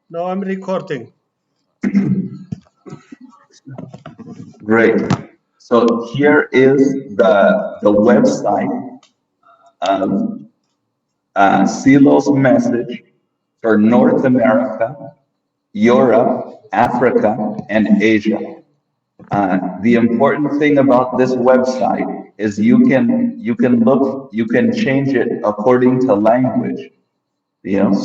Now I'm recording. Great. So here is the website of Silo's message for North America, Europe, Africa, and Asia. The important thing about this website is you can change it according to language.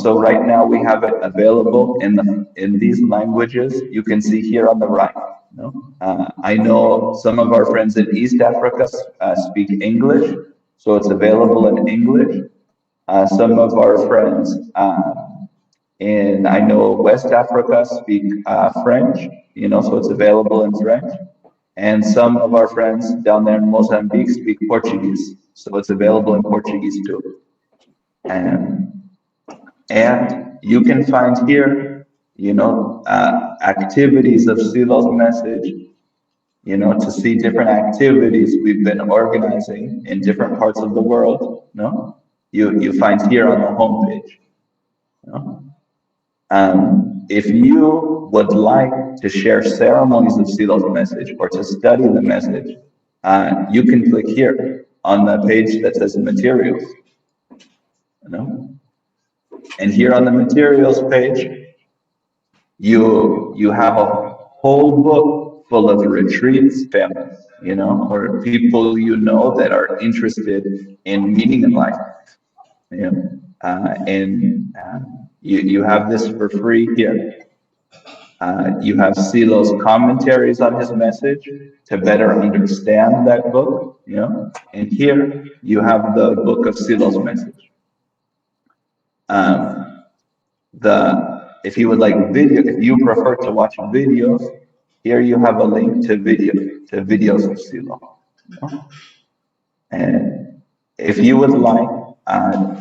So right now we have it available in these languages. You can see here on the right. I know some of our friends in East Africa speak English, so it's available in English. Some of our friends in I know West Africa speak French, so it's available in French. And some of our friends down there in Mozambique speak Portuguese, so it's available in Portuguese too. And you can find here, activities of Silo's message, to see different activities we've been organizing in different parts of the world. You find here on the homepage. If you would like to share ceremonies of Silo's message or to study the message, you can click here on the page that says materials. And here on the materials page, you have a whole book full of retreats, or people that are interested in meaning in life. You have this for free here. You have Silo's commentaries on his message to better understand that book, and here you have the book of Silo's message. If you would like video, if you prefer to watch videos, here you have a link to videos of Silo. And if you would like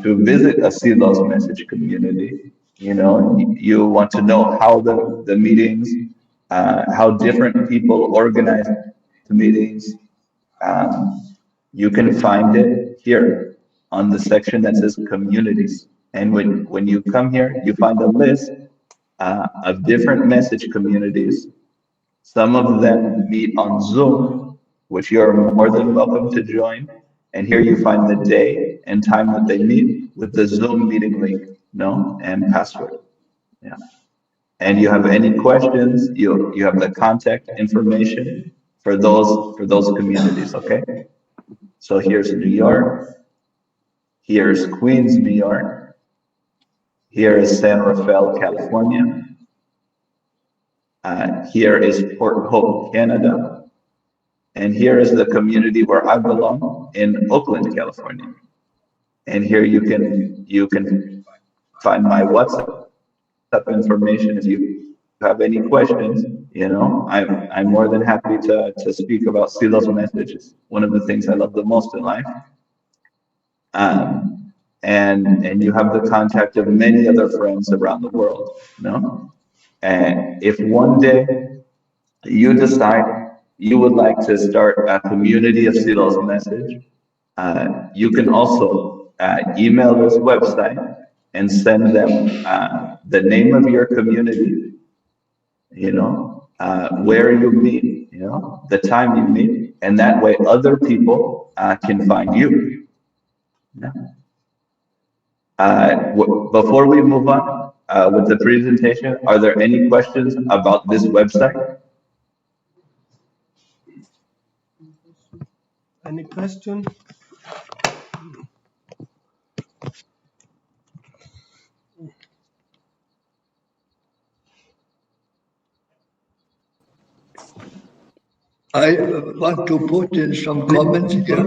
to visit a Silo's message community, you want to know how the meetings, how different people organize the meetings, you can find it here on the section that says communities. And when you come here, you find a list of different message communities. Some of them meet on Zoom, which you're more than welcome to join. And here you find the day and time that they meet with the Zoom meeting link, and password. Yeah. And you have any questions, you have the contact information for those communities, okay? So here's New York, here's Queens, New York, here is San Rafael, California, here is Port Hope, Canada, and here is the community where I belong in Oakland, California. And here you can find my WhatsApp information if you have any questions. I'm more than happy to speak about Silo's messages. One of the things I love the most in life. And you have the contact of many other friends around the world. And if one day you decide you would like to start a community of Silo's message, you can also email this website and send them the name of your community, where you meet, the time you meet, and that way other people can find you. Before we move on with the presentation, are there any questions about this website? Any question? I want to put in some comments here.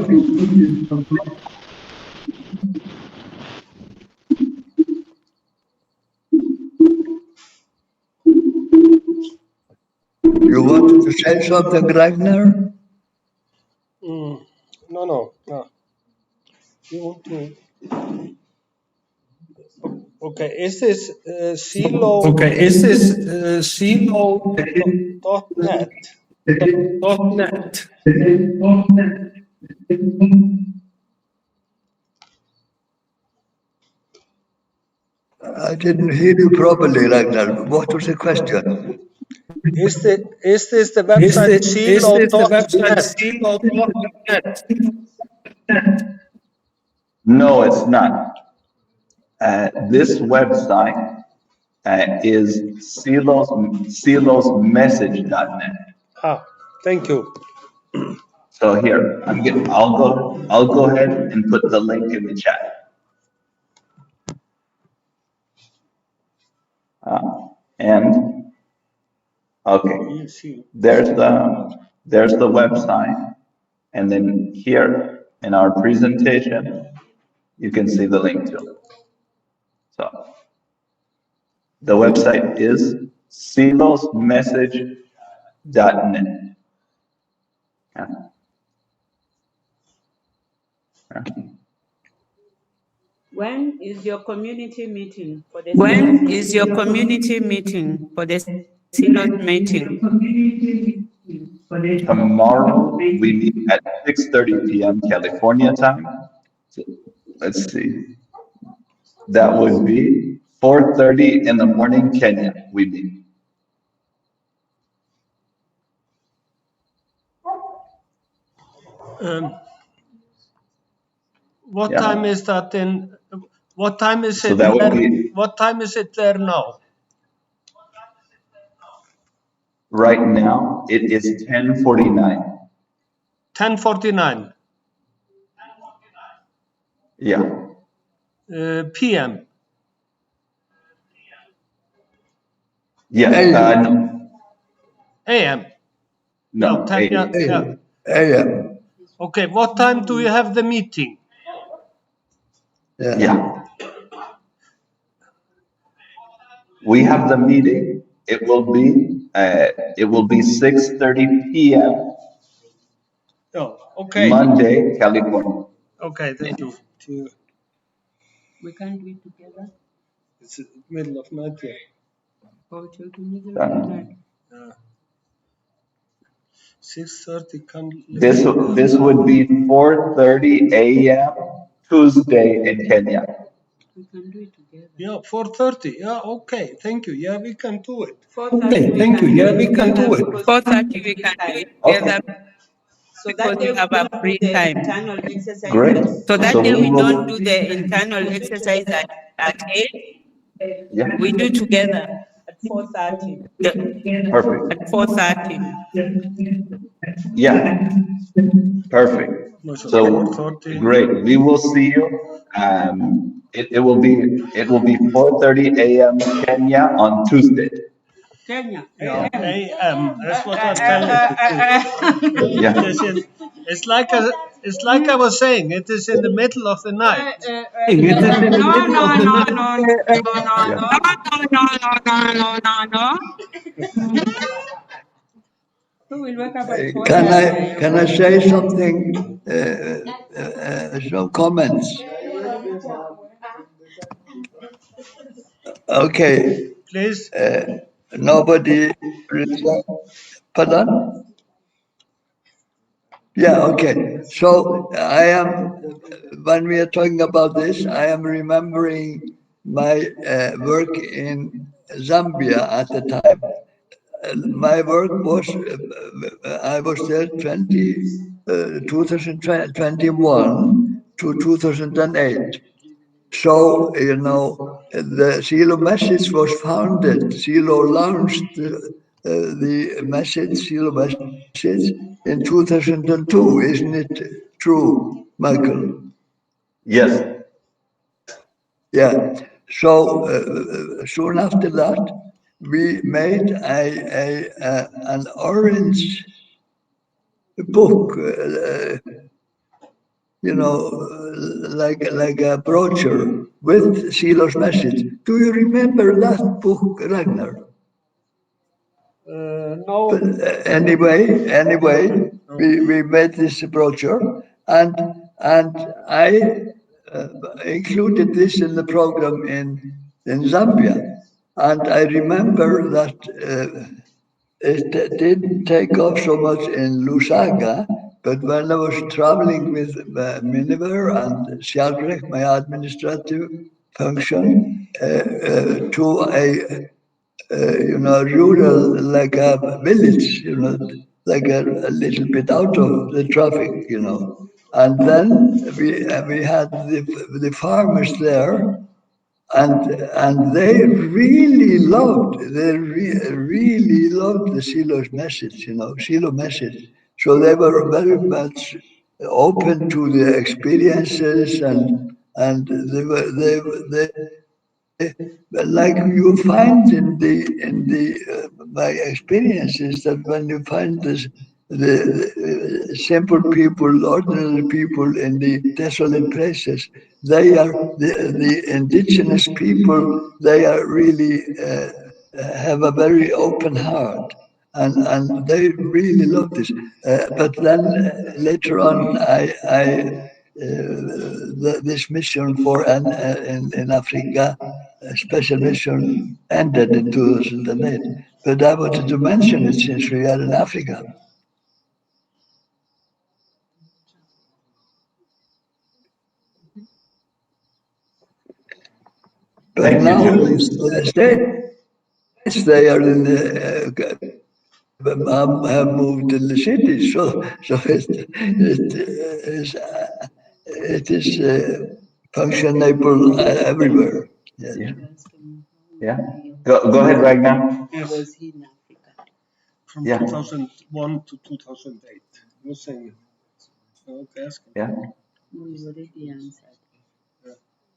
You want to say something, Ragnar? No. You want to? Okay, is this Silo? Okay, is this Silo.net? .net? I didn't hear you properly, Ragnar. What was the question? Is this the Is website this the website silo.net? silo.net? No, it's not. This website is silosmessage.net. Ah, thank you. So here, I'll go ahead and put the link in the chat. And okay, You see. there's the website, and then here in our presentation, you can see the link to it. So the website is silosmessage.net. Yeah. Yeah. When is your community meeting for the When is your community meeting for the Silos meeting? Tomorrow we meet at 6:30 p.m. California time. So, let's see. That would be 4:30 in the morning Kenya we meet. What Yeah. time is that in? What time is So it that would there? be What time is it there now? right now it is 10:49. 10:49 Yeah. p.m. Yeah. No. a.m. No. No, 10, yeah, yeah. AM. Okay, what time do you have the meeting? Yeah. Yeah. We have the meeting. It will be 6:30 p.m. Oh, okay. Monday, California. Okay, thank you. We can't do it together. It's the middle of night here. Or till the middle of the night. 6:30 can. This would be 4:30 a.m. Tuesday in Kenya. We can do it together. Yeah, 4:30. Yeah, okay. Thank you. Yeah, we can do it. 4:30 Okay, we thank you. can Yeah, do we can do together it. because 4:30 we can do it together so because that day we have we a don't free do the time. internal exercise. Great. So that So day we we don't will. do the internal exercise at 8, Yeah. we do together At 4:30. Perfect. at 4:30. Yeah. Perfect. No, so So 4:30. great. We will see you. It will be 4:30 a.m. Kenya on Tuesday. Kenya. Yeah, a.m. That's what I'm telling you. Yeah. It's like I was saying. It is in the middle of the night. It is in the No, middle no, of the no, night. no, no, no, Yeah. no. Who will wake up at 4:30? Can I say something? Some comments. Okay. Please. Nobody. Pardon? Yeah, okay. So I am, when we are talking about this, I am remembering my work in Zambia at the time. My work was, I was there 2021 to 2008. So, you know, the Silo message was founded, Silo launched the message, Silo message in 2002, isn't it true, Michael? Yes. Yeah. So soon after that, we made an orange book, you know, like a brochure with Silo's message. Do you remember that book, Ragnar? No. But anyway, we made this brochure, and I included this in the program in Zambia, and I remember that it didn't take off so much in Lusaka, but when I was traveling with Miniver and Sjalgrek, my administrative function to a rural, like a village, like a little bit out of the traffic, And then we had the farmers there, and they really really loved the Shiloh's message, Shiloh message. So they were very much open to the experiences, and they like you find in the my experience is that when you find the simple people, ordinary people in the desolate places, they are the indigenous people. They are really have a very open heart, and they really love this. But then later on, this mission for in Africa, a special mission, ended in 2008. But I wanted to mention it since we are in Africa. But Thank you, now Júlíus. the States, they are in the have moved in the cities, so it is functionable everywhere. Yes. Yeah. Yeah. Go ahead, Ragnar. Was he in Africa? From Yeah. 2001 to 2008. You're saying. Okay, ask him. Yeah. No, you already answered.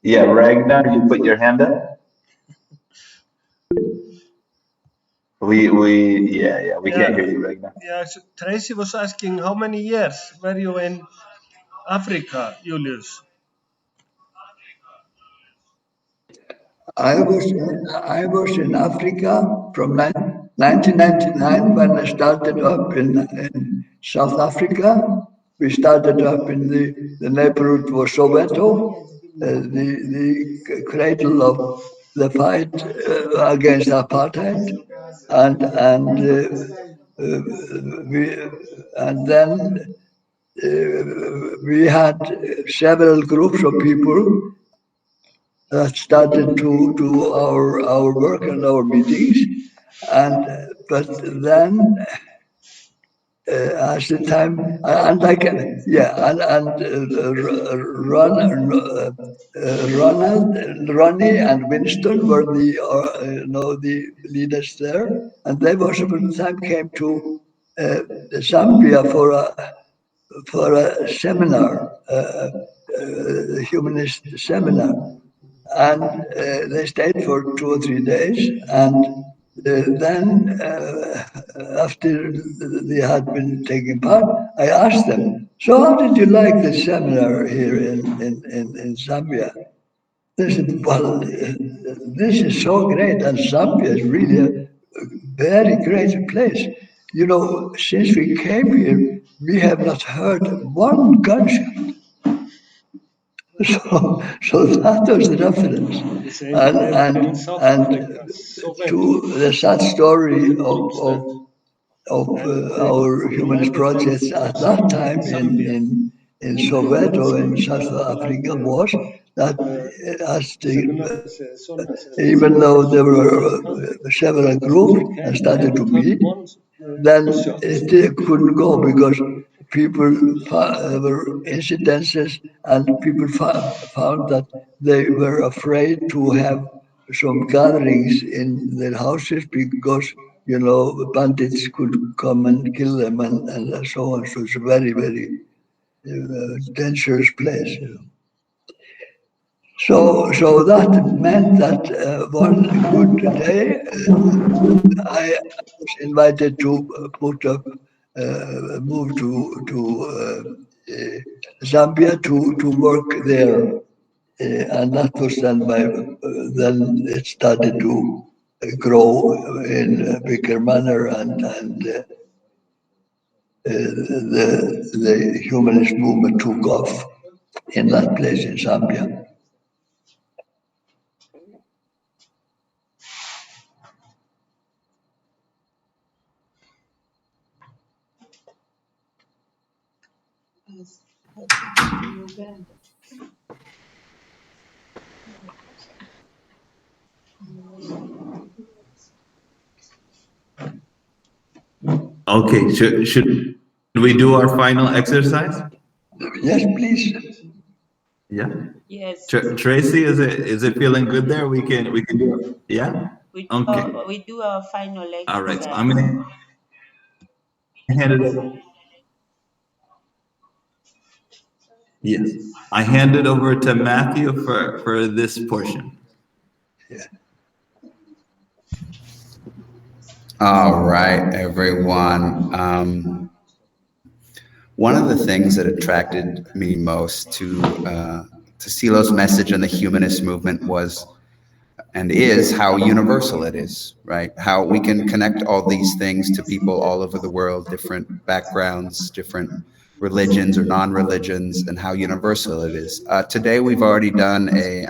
Yeah, Ragnar, you put your hand up. We can't hear you, Ragnar. Yeah, so Tracy was asking how many years were you in Africa, Júlíus? I was in Africa from 1999 when I started up in South Africa. We started up in the neighborhood for Soweto, the cradle of the fight against apartheid, and then we had several groups of people that started to do our work and our meetings, but then as the time and like Ronnie and Winston were the leaders there, and they was when the time came to Zambia for a seminar, humanist seminar. And they stayed for 2 or 3 days, and then after they had been taking part, I asked them, so how did you like the seminar here in Zambia? They said, well, this is so great, and Zambia is really a very great place. Since we came here, we have not heard one gunshot. So that was the reference, and to the sad story of our humanist projects at that time in Soweto in South Africa was that even though there were several groups and started to meet, then it couldn't go because there were incidences, and people found that they were afraid to have some gatherings in their houses because bandits could come and kill them and so on. So it's a very, very dangerous place. So that meant that one good day I was invited to move to Zambia to work there, and that was then then it started to grow in a bigger manner, and the humanist movement took off in that place in Zambia. Okay, should we do our final exercise? Yes, please. Yeah. Yes. Tracy, is it feeling good there? We can do it. Yeah. Okay. We do our final exercise. All right. So I'm gonna hand it over. Yes, I hand it over to Matthew for this portion. All right, everyone. One of the things that attracted me most to Silo's message and the humanist movement was and is how universal it is, right? How we can connect all these things to people all over the world, different backgrounds, different religions or non-religions, and how universal it is. Today, we've already done a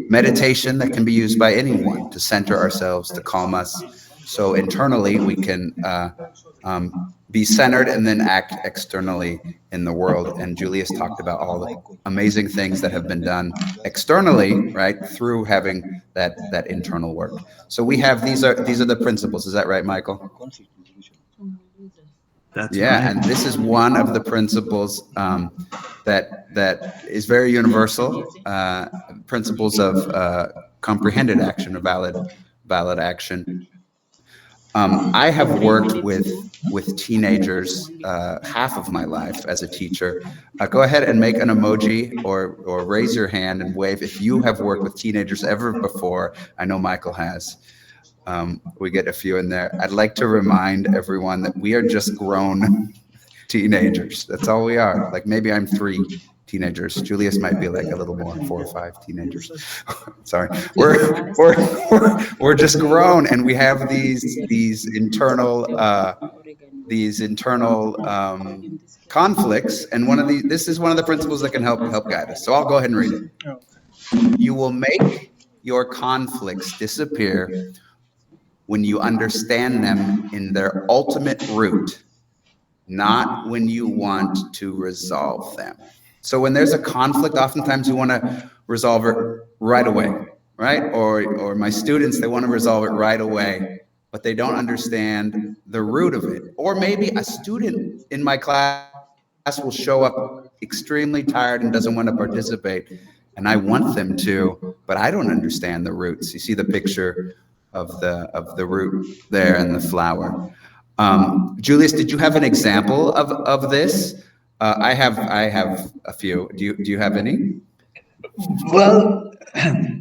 meditation that can be used by anyone to center ourselves, to calm us. So internally, we can be centered and then act externally in the world. And Julius talked about all the amazing things that have been done externally, right, through having that internal work. So we have these are the principles. Is that right, Michael? That's yeah, right. and this is one of the principles that is very universal. Principles of comprehended action, or valid action. I have worked with teenagers half of my life as a teacher. Go ahead and make an emoji or raise your hand and wave if you have worked with teenagers ever before. I know Michael has. We get a few in there. I'd like to remind everyone that we are just grown teenagers. That's all we are. Like maybe I'm 3 teenagers. Julius might be like a little more, 4 or 5 teenagers. Sorry, we're just grown, and we have these internal conflicts. And this is one of the principles that can help guide us. So I'll go ahead and read it. You will make your conflicts disappear when you understand them in their ultimate root, not when you want to resolve them. So when there's a conflict, oftentimes you want to resolve it right away, right? Or my students, they want to resolve it right away, but they don't understand the root of it. Or maybe a student in my class will show up extremely tired and doesn't want to participate, and I want them to, but I don't understand the roots. You see the picture of the root there and the flower. Julius, did you have an example of this? I have a few. Do you have any? Well, I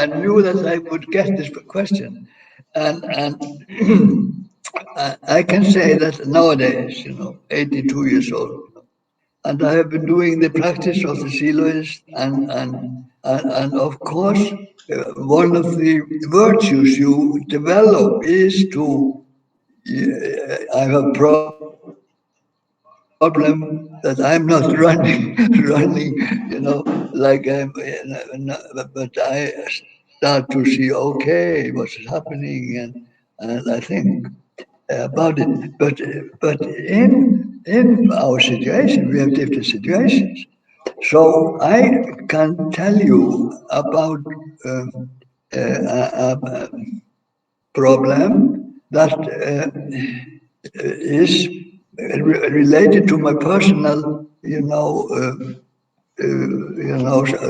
knew that I would get this question, and I can say that nowadays, 82 years old, and I have been doing the practice of the Siloist, and of course, one of the virtues you develop is to. I have a problem that I'm not running, like but I start to see, okay, what's happening, and I think about it. But in our situation, we have different situations. So I can tell you about a problem that is related to my personal,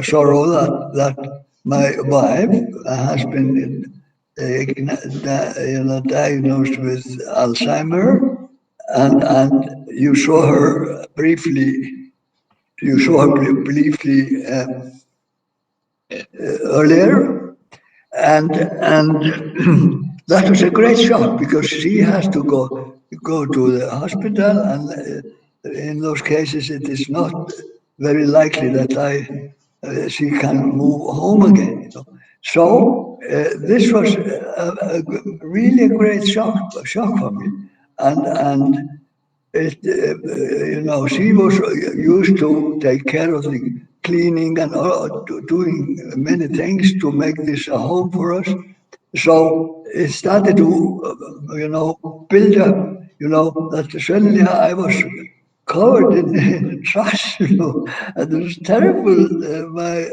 sorrow that my wife has been, diagnosed with Alzheimer, and you saw her briefly. You saw her briefly earlier, and that was a great shock because she has to go to the hospital, and in those cases it is not very likely that she can move home again. So this was really a great shock for me, and it, she was used to take care of the cleaning and doing many things to make this a home for us. So it started to, build up, that suddenly I was covered in trash, and it was terrible. My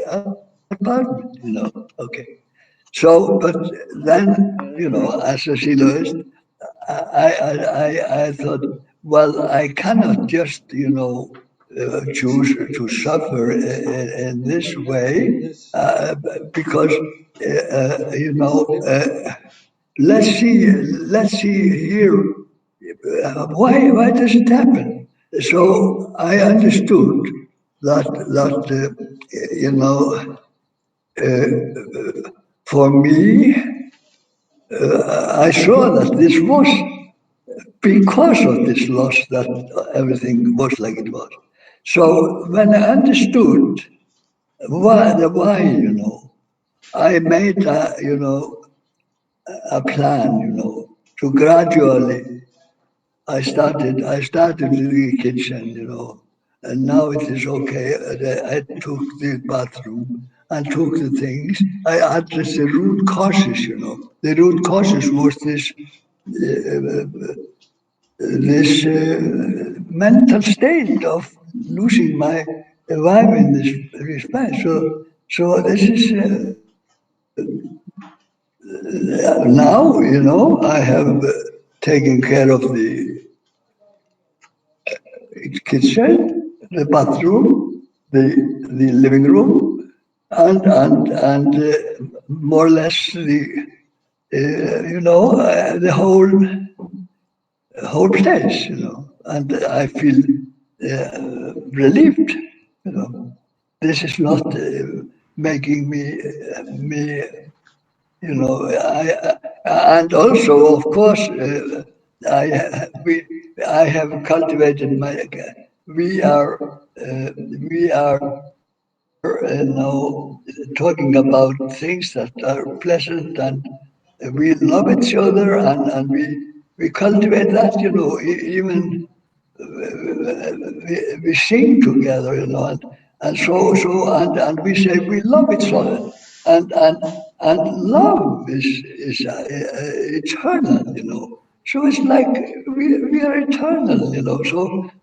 apartment, okay. So, but then, as a soloist, I thought, well, I cannot just, choose to suffer in this way, because, let's see here, why does it happen? So I understood that for me, I saw that this was because of this loss that everything was like it was. So when I understood why, I made a plan, to gradually. I started in the kitchen, and now it is okay. I took the bathroom and took the things. I addressed the root causes, The root causes was this mental state of losing my wife in this respect. So this is now, I have taken care of the kitchen, the bathroom, the living room, and more or less the whole place, and I feel relieved. This is not making me. And also, of course, I have cultivated my. We are now talking about things that are pleasant, and we love each other, and we cultivate that. Even we sing together, and and we say we love each other, and love is eternal, So it's like we are eternal,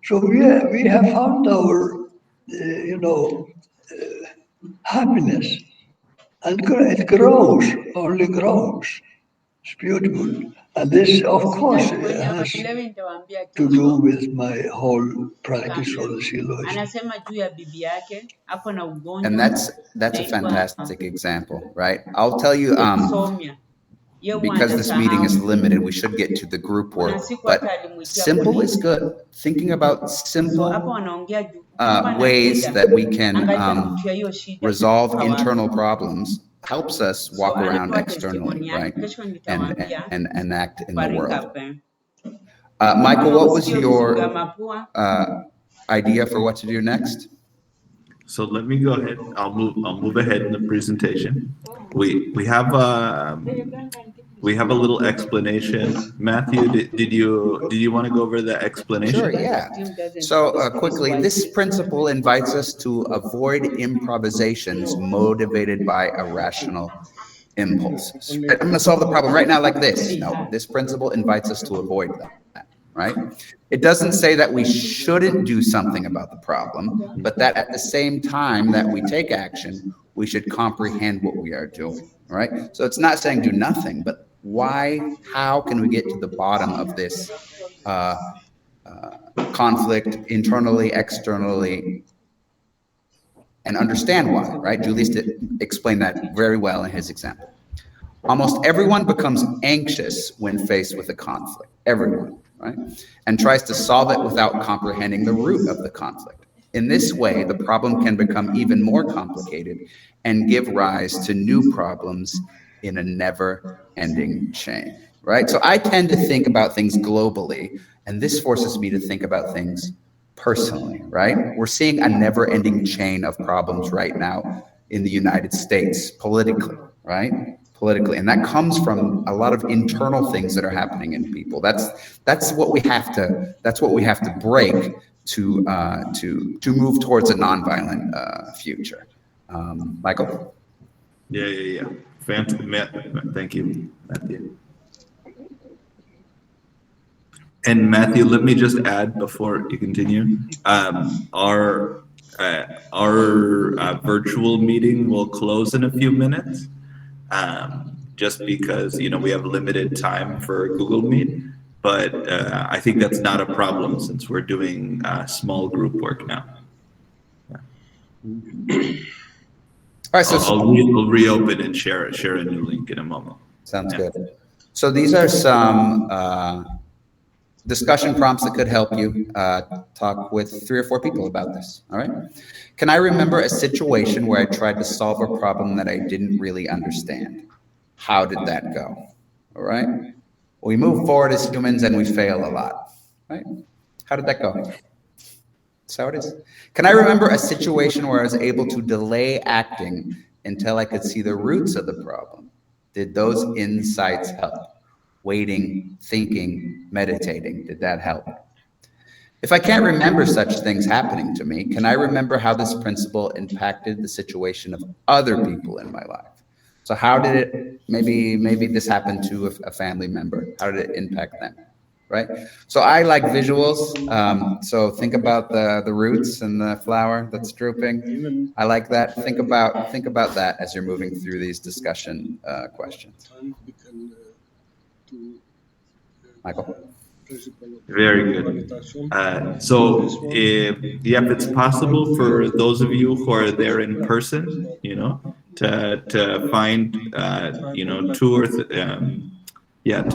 So we have found our, happiness, and it grows, only grows. It's beautiful, and this, of course, has to do with my whole practice of the soloist. And that's a fantastic example, right? I'll tell you, because this meeting is limited, we should get to the group work, but simple is good. Thinking about simple ways that we can resolve internal problems helps us walk around externally, right? And act in the world. Michael, what was your idea for what to do next? So let me go ahead. I'll move ahead in the presentation. We have a little explanation. Mathew, did you want to go over the explanation? Sure, yeah. So quickly, this principle invites us to avoid improvisations motivated by irrational impulses. I'm going to solve the problem right now like this. No, this principle invites us to avoid that, right? It doesn't say that we shouldn't do something about the problem, but that at the same time that we take action, we should comprehend what we are doing, right? So it's not saying do nothing, but how can we get to the bottom of this conflict internally, externally, and understand why, right? Júlíus explained that very well in his example. Almost everyone becomes anxious when faced with a conflict, everyone, right? And tries to solve it without comprehending the root of the conflict. In this way, the problem can become even more complicated and give rise to new problems in a never-ending chain, right? So I tend to think about things globally, and this forces me to think about things personally, right? We're seeing a never-ending chain of problems right now in the United States, politically, right? Politically, and that comes from a lot of internal things that are happening in people. That's what we have to break to move towards a nonviolent future. Michael? Yeah. Fantastic. Thank you, Mathew. And Mathew, let me just add before you continue. our virtual meeting will close in a few minutes, just because, you know, we have limited time for Google Meet. But I think that's not a problem since we're doing small group work now. All right, so I'll reopen and share a new link in a moment. sounds Yeah. good. So these are some discussion prompts that could help you talk with 3 or 4 people about this. All right. Can I remember a situation where I tried to solve a problem that I didn't really understand? How did that go? All right. We move forward as humans and we fail a lot. Right. How did that go? That's how it is. Can I remember a situation where I was able to delay acting until I could see the roots of the problem? Did those insights help? Waiting, thinking, meditating, did that help? If I can't remember such things happening to me, can I remember how this principle impacted the situation of other people in my life? So how did it, maybe this happened to a family member. How did it impact them? Right? So I like visuals. So think about the roots and the flower that's drooping. I like that. Think about that as you're moving through these discussion questions. Michael? Very good. So if it's possible for those of you who are there in person, you know, to find, you know, to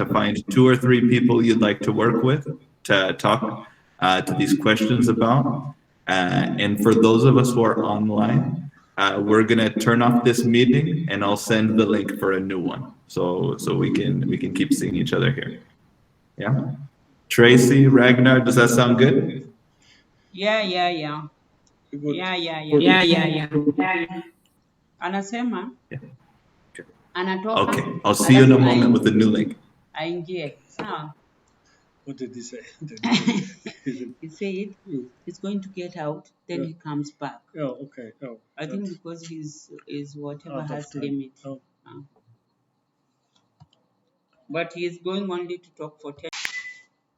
find 2 or 3 people you'd like to work with to talk to these questions about. And for those of us who are online, we're gonna turn off this meeting and I'll send the link for a new one. So we can keep seeing each other here. Yeah. Tracy, Ragnar, does that sound good? Yeah. Anasema Yeah. Okay. anatoka. Okay. I'll see you in a moment with the new link. Aingie. Sawa. What did he say? He said he's going to get out, then he comes back. Oh, okay. Oh, I think because his whatever out of has time. limit. Oh. But he is going only to talk for 10.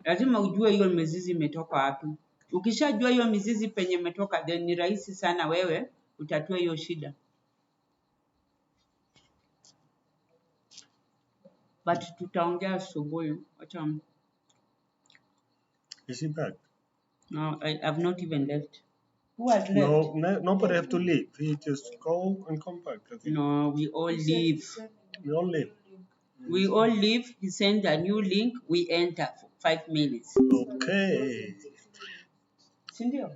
Lazima ujue hiyo mizizi imetoka wapi. Ukishajua hiyo mizizi penye imetoka, then ni rahisi sana wewe utatua hiyo shida. But tutaongea asubuhi. Acha. Is he back? No, I have not even left. Who has left? No, nobody have to leave. He just go and come back. I think. No, we all leave. We all leave. We all leave. He sent a new link. We enter for 5 minutes. Okay. Sindio?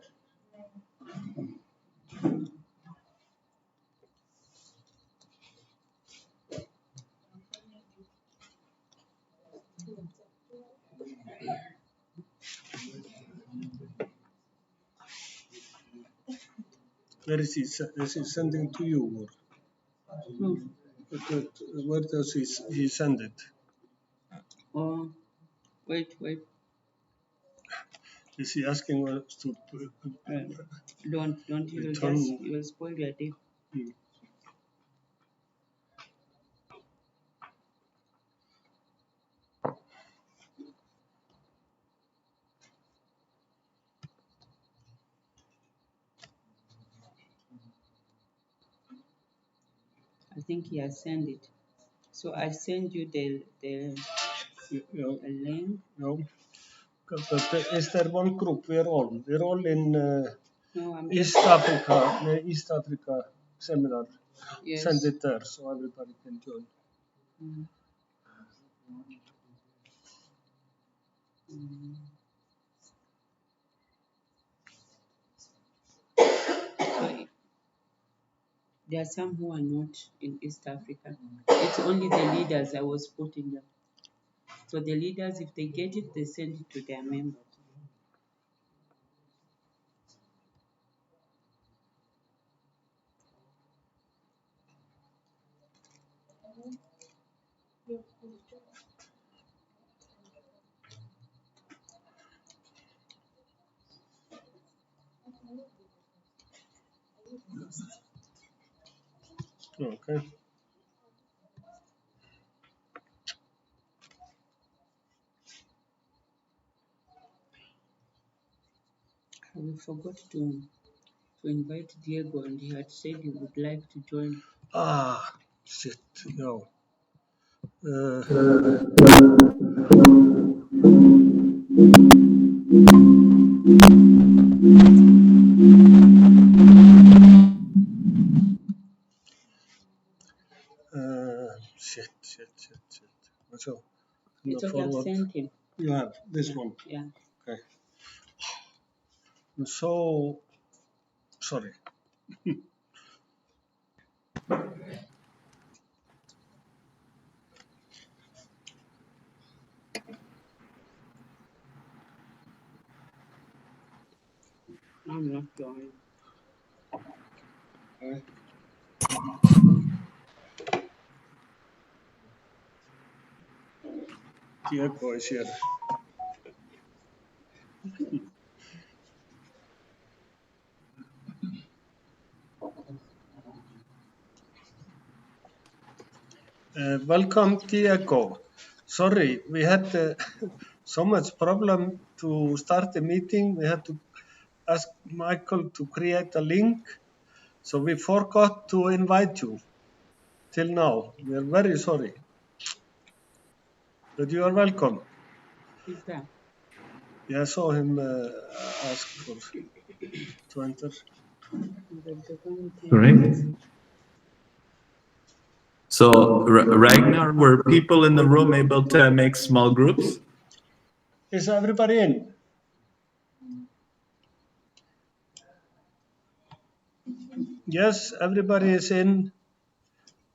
Where is he? Is he sending to you? Or where does he send it? Oh, wait. Is he asking us to? Don't you will spoil your day. I think he has sent it. So I send you the link. No. Is there one group? We're all in No, East Africa. The East Africa seminar. Yes. Send it there so everybody can join. So there are some who are not in East Africa. It's only the leaders I was putting them. So the leaders, if they get it, they send it to their members. Okay. We forgot to to invite Diego, and he had said he would like to join. Ah, shit, no. Shit. So, It's okay, I've sent him. You have this one. Yeah. Okay. I'm so sorry. I'm not joining. Okay. Diego is here. Welcome, Diego. Sorry, we had so much problem to start the meeting. We had to ask Michael to create a link, so we forgot to invite you till now. We are very sorry. But you are welcome. Who's that? Yeah, I saw him ask for to enter. Great. So, Ragnar, were people in the room able to make small groups? Is everybody in? Yes, everybody is in.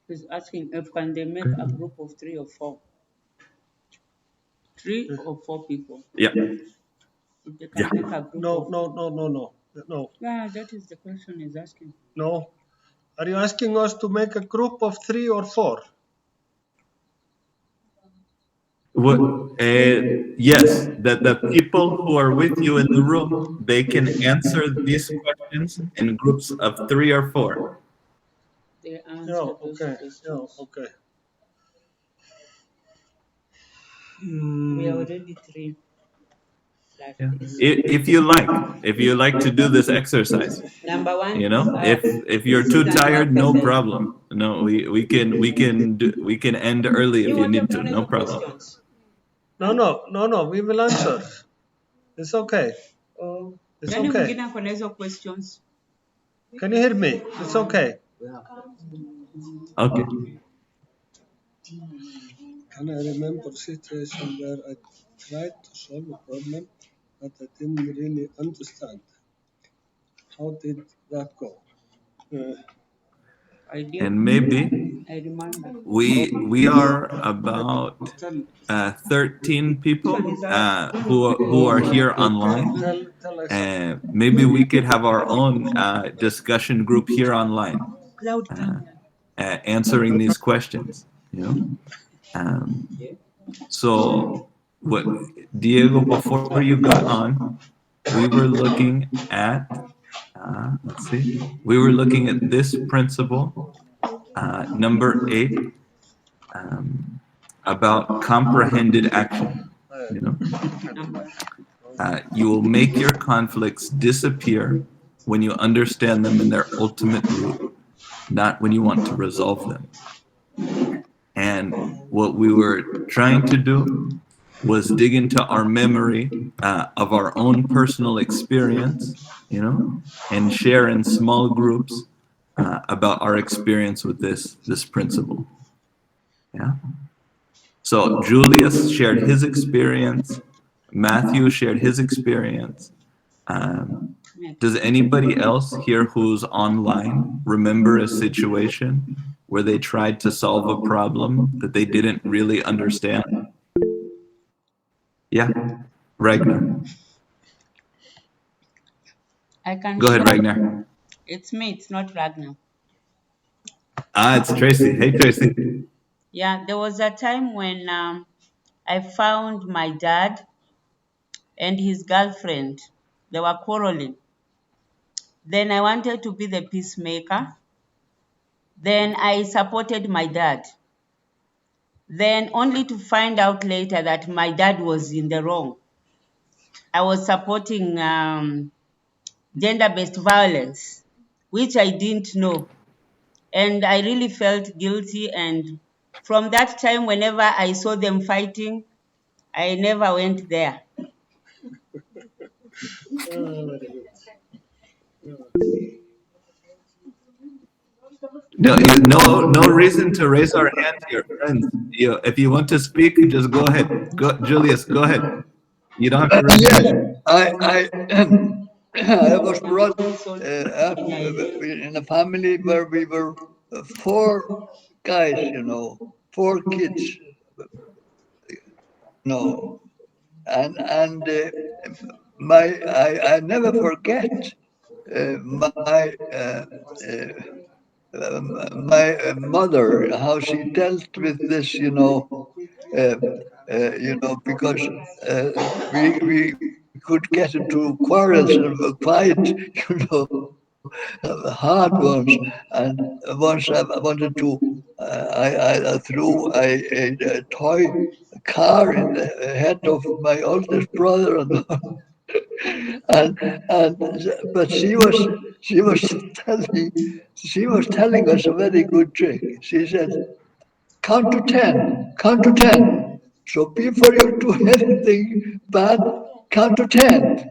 He's asking if can they make a group of 3 or 4. 3 or 4 people. Yeah. If they can make a group No, of no. Yeah, that is the question he's asking. No. Are you asking us to make a group of 3 or 4? Yes, that the people who are with you in the room, they can answer these questions in groups of 3 or 4. They answer Yeah, those okay. questions. Yeah, okay. We are already 3. Yeah. If you like to do this exercise, Number 1 you know, if you're too tired, no problem. No, we can end early if you need to, no problem. No. We will answer. It's okay. It's Nani okay. mwingine ako na hizo questions? Can you hear me? It's okay. Okay. Can I remember a situation where I tried to solve a problem, but I didn't really understand? How did that go? I did. And maybe I remember. we are about 13 people who are here online. Tell Maybe we could have our own discussion group here online, answering these questions. You know, so what, Diego? Before you got on, we were looking at. Let's see. We were looking at this principle, number 8, about comprehended action. You know, you will make your conflicts disappear when you understand them in their ultimate root, not when you want to resolve them. And what we were trying to do was dig into our memory of our own personal experience, you know, and share in small groups about our experience with this principle. Yeah. So Julius shared his experience. Matthew shared his experience. Does anybody else here who's online remember a situation where they tried to solve a problem that they didn't really understand? Yeah, Ragnar. I can Go ahead, share. Ragnar. It's me, it's not Ragnar. It's Tracy. Hey, Tracy. Yeah, there was a time when I found my dad and his girlfriend. They were quarreling. Then I wanted to be the peacemaker. Then I supported my dad. Then only to find out later that my dad was in the wrong. I was supporting gender-based violence, which I didn't know. And I really felt guilty. And from that time, whenever I saw them fighting, I never went there. No reason to raise our hands here, friends. If you want to speak, just go ahead. Julius, go ahead. You don't have to raise your Yes, hand. I was brought up in a family where we were four guys, four kids, and I never forget my mother, how she dealt with this, because we could get into quarrels and quite, hard ones. And once I wanted to, I threw a toy car in the head of my oldest brother, but she was telling us a very good trick. She said, count to 10, count to 10. So before you do anything bad, count to 10.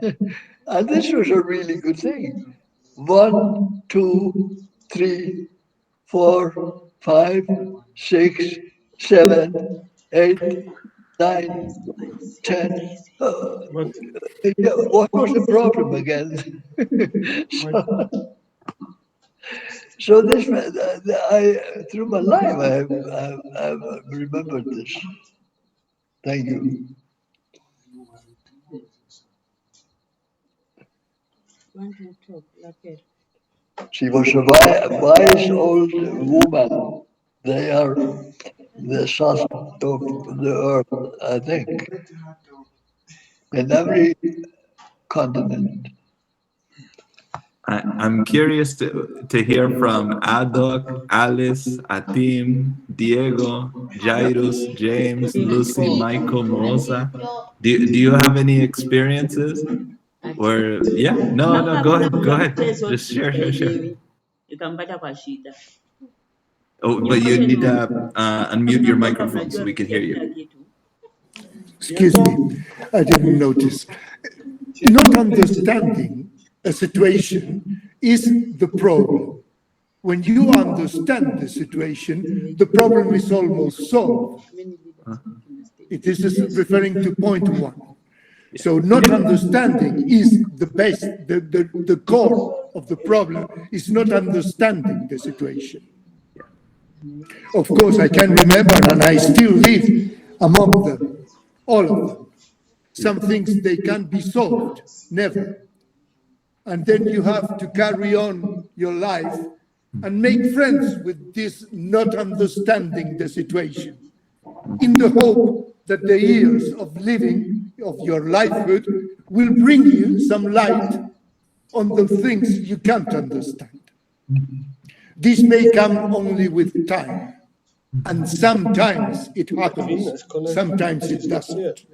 And this was a really good thing. 1, 2, 3, 4, 5, 6, 7, 8, 9, 10. What was the problem again? So this, through my life, I've remembered this. Thank you. She was a wise old woman. They are the salt of the earth, I think, in every continent. I'm curious to hear from Adok, Alice, Atim, Diego, Jairus, James, Lucy, Michael, Morosa. Do you have any experiences? Or no, go ahead. Just share. Ikampata kwa shida. Oh, but you need to unmute your microphone so we can hear you. Excuse me, I didn't notice. Not understanding a situation is the problem. When you understand the situation, the problem is almost solved. It is referring to point one. So not understanding is the base, the core of the problem is not understanding the situation. Of course, I can remember, and I still live among them, all of them. Some things they can't be solved, never. And then you have to carry on your life and make friends with this not understanding the situation, in the hope that the years of living, of your lifehood, will bring you some light on the things you can't understand. This may come only with time, and sometimes it happens, sometimes it doesn't.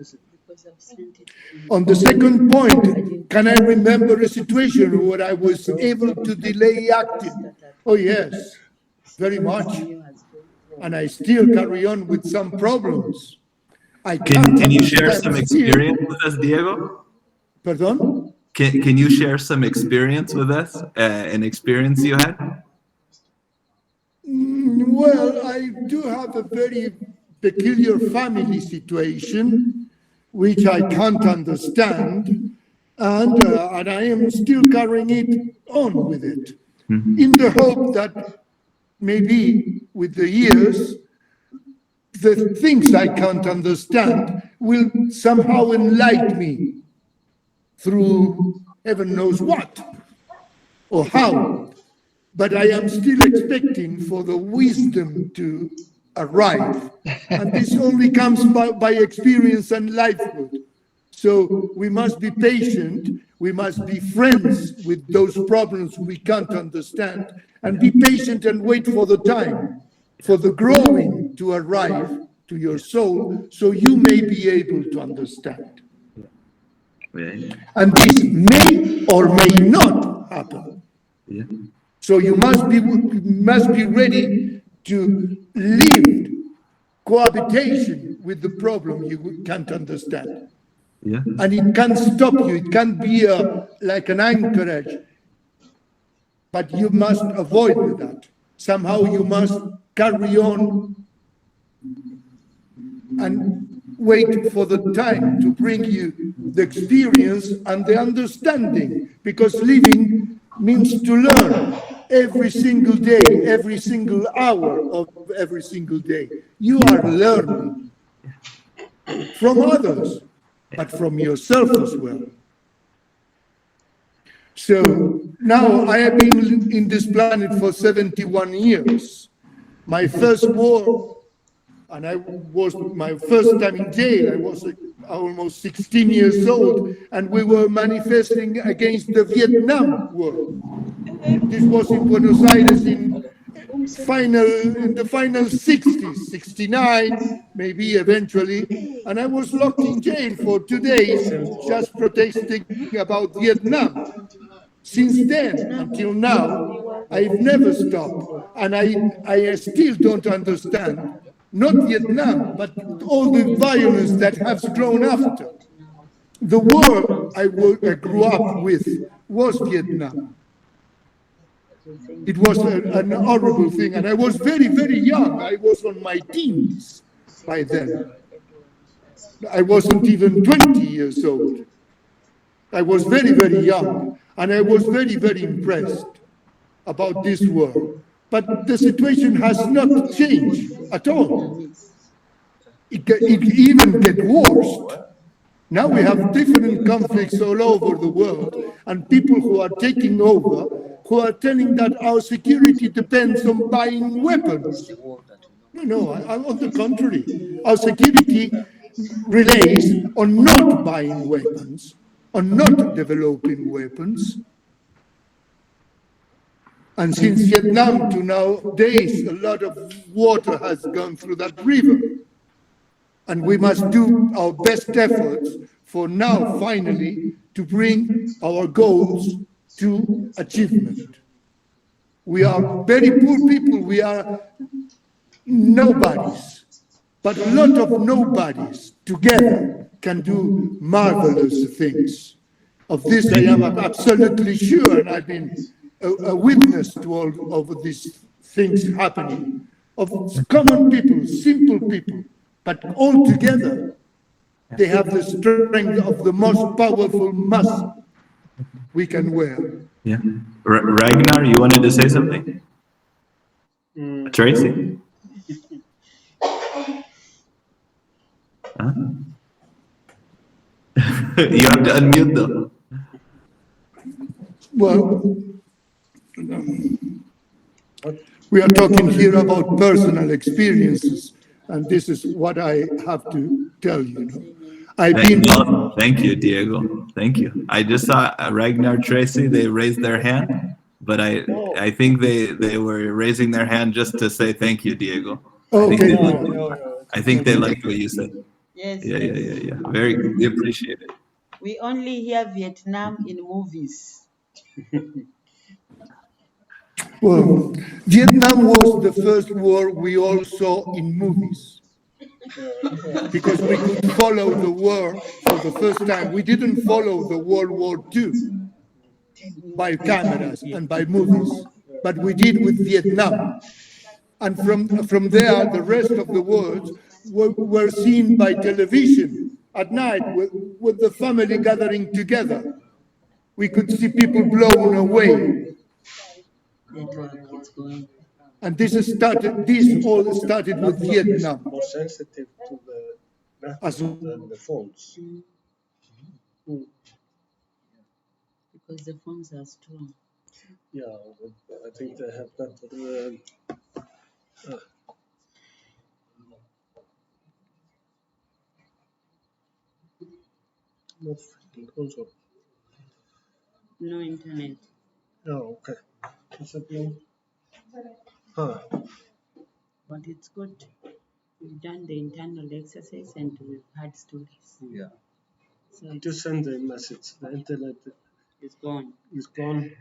On the second point, can I remember a situation where I was able to delay acting? Oh yes, very much. And I still carry on with some problems. Can you share some experience with us, Diego? Pardon? Can you share some experience with us, an experience you had? Well, I do have a very peculiar family situation, which I can't understand, and I am still carrying it on with it, in the hope that maybe with the years, the things I can't understand will somehow enlighten me through heaven knows what or how. But I am still expecting for the wisdom to arrive. And this only comes by experience and lifehood. So we must be patient. We must be friends with those problems we can't understand, and be patient and wait for the time, for the growing to arrive to your soul, so you may be able to understand. Right. And this may or may not happen. Yeah. So you must be ready to live cohabitation with the problem you can't understand. Yeah. And it can't stop you. It can't be like an anchorage. But you must avoid that. Somehow you must carry on and wait for the time to bring you the experience and the understanding. Because living means to learn every single day, every single hour of every single day. You are learning from others, but from yourself as well. So now I have been in this planet for 71 years. My first war, and I was my first time in jail, I was almost 16 years old, and we were manifesting against the Vietnam War. This was in Buenos Aires in the final 60s, 69, maybe eventually, and I was locked in jail for 2 days just protesting about Vietnam. Since then until now, I've never stopped, and I still don't understand, not Vietnam, but all the violence that has grown after. The war I grew up with was Vietnam. It was an horrible thing, and I was very, very young. I was on my teens by then. I wasn't even 20 years old. I was very, very young, and I was very, very impressed about this war. But the situation has not changed at all. It even gets worse. Now we have different conflicts all over the world, and people who are taking over, who are telling that our security depends on buying weapons. No, on the contrary. Our security relays on not buying weapons, on not developing weapons. And since Vietnam to nowadays, a lot of water has gone through that river. And we must do our best efforts for now, finally, to bring our goals to achievement. We are very poor people. We are nobodies. But a lot of nobodies together can do marvelous things. Of this I am absolutely sure, and I've been a witness to all of these things happening. Of common people, simple people, but all together, they have the strength of the most powerful muscle we can wear. Yeah. Ragnar, you wanted to say something? Tracy? Huh? You have to unmute though. Well, we are talking here about personal experiences, and this is what I have to tell you. Thank you, Diego. Thank you. I just saw Ragnar, Tracy, they raised their hand, but I think they were raising their hand just to say thank you, Diego. Okay. I think they liked what you said. Yes. Yeah. Very good. We appreciate it. We only hear Vietnam in movies. Well, Vietnam was the first war we all saw in movies, because we could follow the war for the first time. We didn't follow the World War II by cameras and by movies, but we did with Vietnam. And from there, the rest of the wars were seen by television at night with the family gathering together. We could see people blown away. And this all started with Vietnam. More sensitive to the network than the phones. Because the phones are strong. Yeah, I think they have better. Not also. No internet. Oh, okay. Huh. But it's good. We've done the internal exercise and we've had stories. Yeah. to send the message. The internet It's gone. is gone.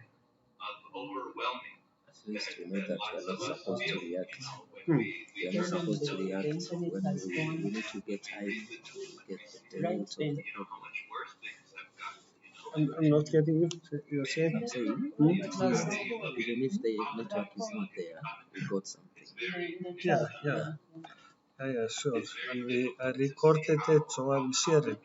At least we know that we are not supposed to react. Hmm. We are not supposed to react when we need to get hype to get the root of the problem. I'm not getting you. You're saying? I'm saying, at least even if the network is not there, we got something. Yeah, sure. And I recorded it, so I will share it.